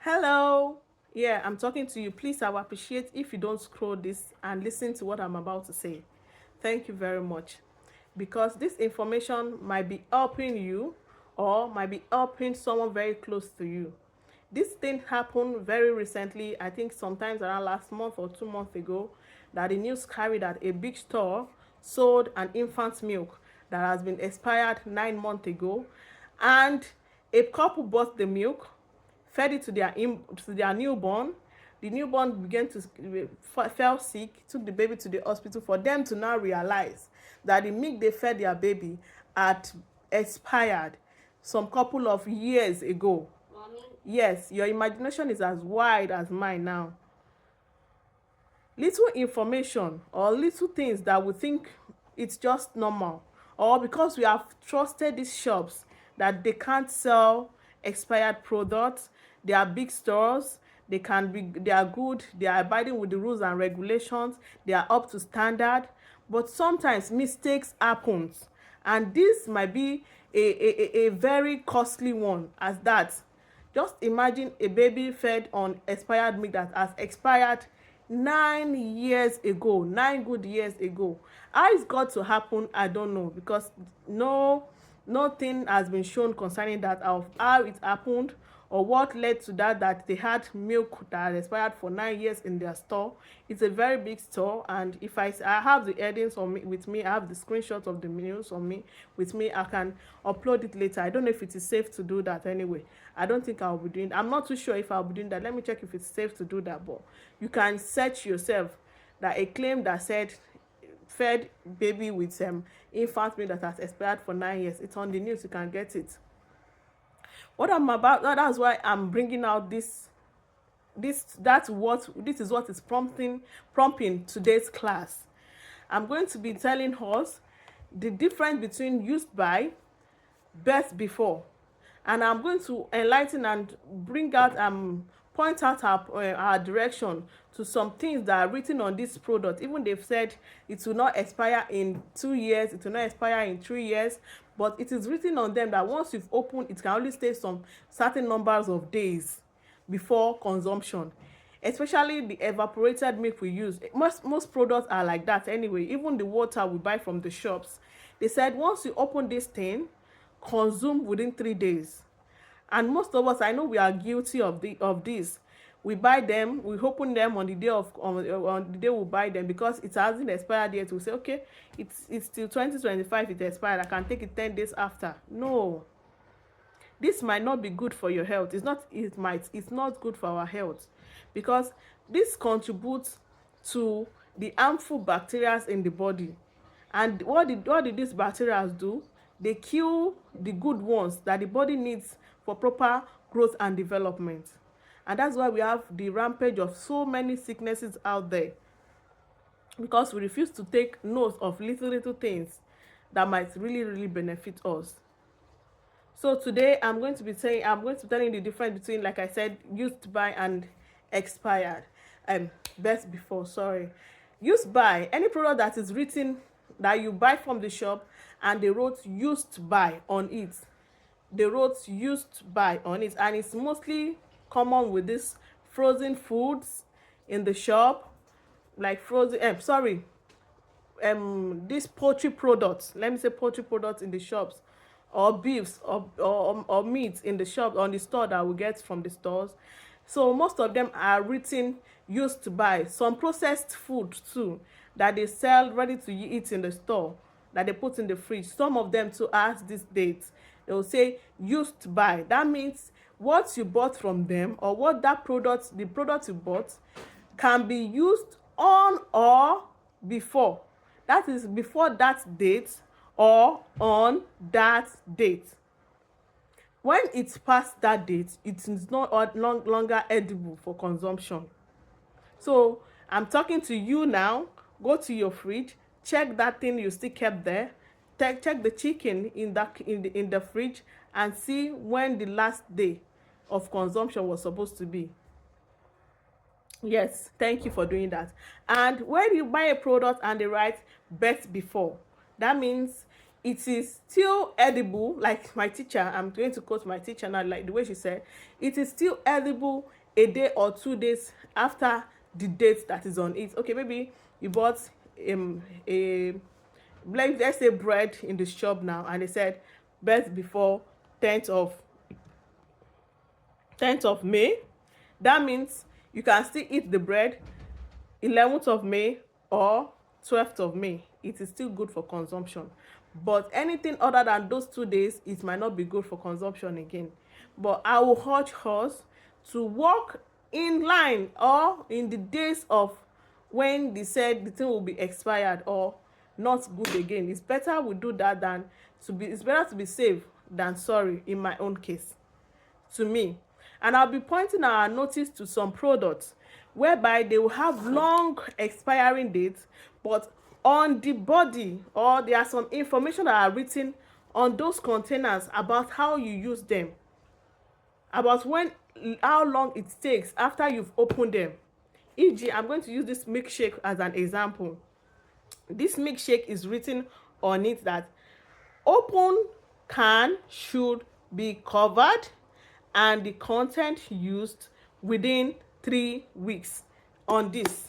Hello. Yeah, I'm talking to you. Please, I will appreciate if you don't scroll this and listen to what I'm about to say. Thank you very much. Because this information might be helping you or might be helping someone very close to you. This thing happened very recently, I think sometimes around last month or 2 months ago, that the news carried that a big store sold an infant milk that has been expired 9 months ago, and a couple bought the milk, fed it to their newborn. The newborn began to fell sick, took the baby to the hospital for them to now realize that the milk they fed their baby had expired some couple of years ago. Mommy? Yes, your imagination is as wide as mine now. Little information or little things that we think it's just normal, or because we have trusted these shops that they can't sell expired products. They are big stores, they are good, they are abiding with the rules and regulations, they are up to standard, but sometimes mistakes happens, and this might be a very costly one as that. Just imagine a baby fed on expired milk that has expired 9 years ago, 9 good years ago. How it's got to happen, I don't know, because nothing has been shown concerning that, of how it happened or what led to that they had milk that had expired for 9 years in their store. It's a very big store, and if I have the headings on me with me, I have the screenshots of the news on me with me, I can upload it later. I don't know if it is safe to do that anyway. I don't think I'll be doing, I'm not too sure if I'll be doing that. Let me check if it's safe to do that, but you can search yourself that a claim that said fed baby with infant milk that has expired for 9 years. It's on the news, you can get it. What I'm about, that's why I'm bringing out this is what is prompting today's class. I'm going to be telling us the difference between used by, best before, and I'm going to enlighten and bring out point out our direction to some things that are written on this product. Even they've said it will not expire in 2 years, it will not expire in 3 years, but it is written on them that once you've opened, it can only stay some certain numbers of days before consumption. Especially the evaporated milk we use, most products are like that anyway. Even the water we buy from the shops, they said once you open this thing, consume within 3 days. And most of us, I know we are guilty of this. We buy them, we open them on the day on the day we buy them, because it hasn't expired yet. We say, okay, it's till 2025 it expired, I can take it 10 days after. No, this might not be good for your health. It's not good for our health, because this contributes to the harmful bacteria in the body. And what did these bacteria do? They kill the good ones that the body needs for proper growth and development. And that's why we have the rampage of so many sicknesses out there, because we refuse to take note of little things that might really benefit us. So today I'm going to be telling the difference between, like I said, used by and expired. Best before, sorry. Used by, any product that is written that you buy from the shop and they wrote used by on it. They wrote used by on it, and it's mostly common with this frozen foods in the shop, like these poultry products, let me say poultry products in the shops, or beefs, or meat in the shop, on the store that we get from the stores. So most of them are written used to buy. Some processed food too that they sell ready to eat in the store, that they put in the fridge, some of them too ask this date. They will say used to buy. That means what you bought from them, or what the product you bought, can be used on or before. That is before that date or on that date. When it's past that date, it is no longer edible for consumption. So I'm talking to you now. Go to your fridge, check that thing you still kept there, check the chicken in the fridge, and see when the last day of consumption was supposed to be. Yes, thank you for doing that. And when you buy a product and they write best before, that means it is still edible. Like my teacher, I'm going to quote my teacher now, like the way she said, it is still edible a day or 2 days after the date that is on it. Okay, maybe you bought a, like, let's say bread in the shop now, and they said birth before 10th of 10th of May. That means you can still eat the bread 11th of May or 12th of May. It is still good for consumption. But anything other than those 2 days, it might not be good for consumption again. But I will urge us to walk in line or in the days of when they said the thing will be expired or not good again. It's better we do that than to be, it's better to be safe than sorry in my own case, to me. And I'll be pointing our notice to some products whereby they will have long expiring dates, but on the body, or there are some information that are written on those containers about how you use them, about how long it takes after you've opened them. E.g., I'm going to use this milkshake as an example. This milkshake is written on it that open can should be covered and the content used within 3 weeks. On this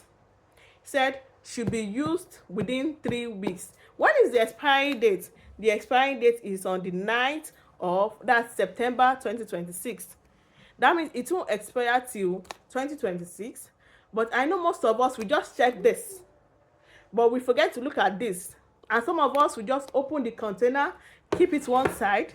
said should be used within 3 weeks. What is the expiry date? The expiry date is on the 9th of that September 2026. That means it won't expire till 2026. But I know most of us, we just check this, but we forget to look at this. And some of us will just open the container, keep it one side,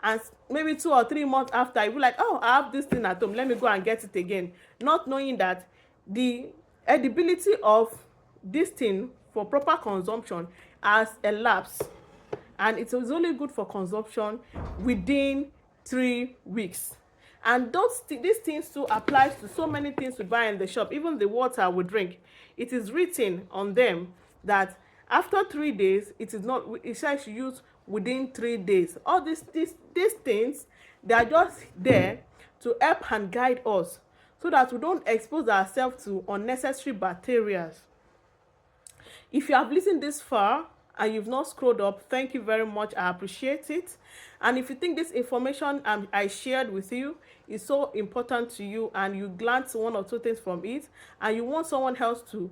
and maybe 2 or 3 months after, you be like, oh, I have this thing at home, let me go and get it again, not knowing that the edibility of this thing for proper consumption has elapsed, and it is only good for consumption within 3 weeks. And these things too applies to so many things we buy in the shop, even the water we drink. It is written on them that after 3 days, it says use within 3 days. All these things, they are just there to help and guide us so that we don't expose ourselves to unnecessary bacteria. If you have listened this far and you've not scrolled up, thank you very much. I appreciate it. And if you think this information I shared with you is so important to you, and you glance 1 or 2 things from it, and you want someone else to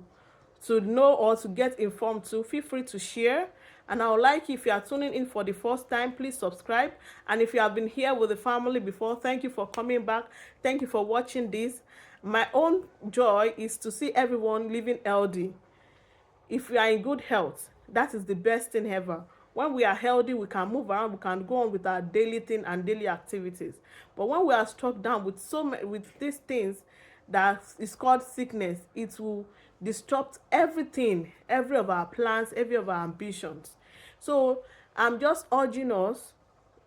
know or to get informed too, feel free to share. And I would like, if you are tuning in for the first time, please subscribe. And if you have been here with the family before, thank you for coming back. Thank you for watching this. My own joy is to see everyone living healthy. If we are in good health, that is the best thing ever. When we are healthy, we can move around, we can go on with our daily thing and daily activities. But when we are struck down with with these things that is called sickness, it will disrupt everything, every of our plans, every of our ambitions. So I'm just urging us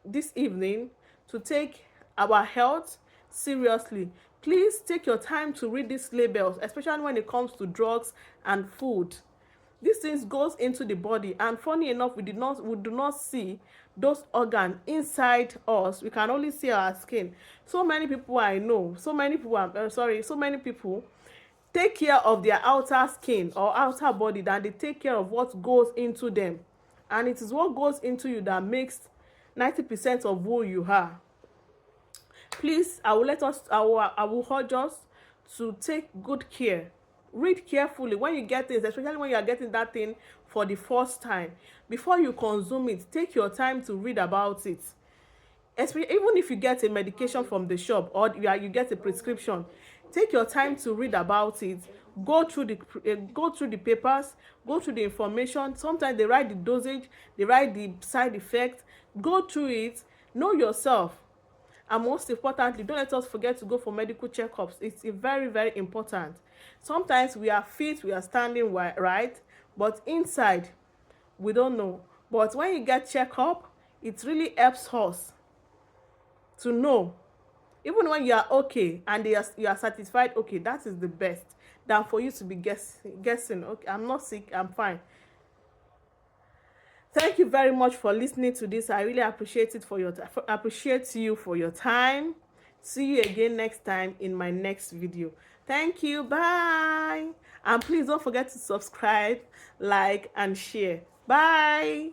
this evening to take our health seriously. Please take your time to read these labels, especially when it comes to drugs and food. These things goes into the body, and funny enough, we do not see those organs inside us. We can only see our skin. So many people I know, so many people take care of their outer skin or outer body than they take care of what goes into them. And it is what goes into you that makes 90% of who you are. Please, I will urge us to take good care. Read carefully when you get things, especially when you are getting that thing for the first time. Before you consume it, take your time to read about it. Even if you get a medication from the shop or you get a prescription, take your time to read about it. Go through the papers, go through the information. Sometimes they write the dosage, they write the side effects. Go through it, know yourself. And most importantly, don't let us forget to go for medical checkups. It's very, very important. Sometimes we are fit, we are standing right, but inside, we don't know. But when you get checked up, it really helps us to know. Even when you are okay and you are satisfied, okay, that is the best, than for you to be guessing, okay, I'm not sick, I'm fine. Thank you very much for listening to this. I really appreciate you for your time. See you again next time in my next video. Thank you. Bye. And please don't forget to subscribe, like, and share. Bye.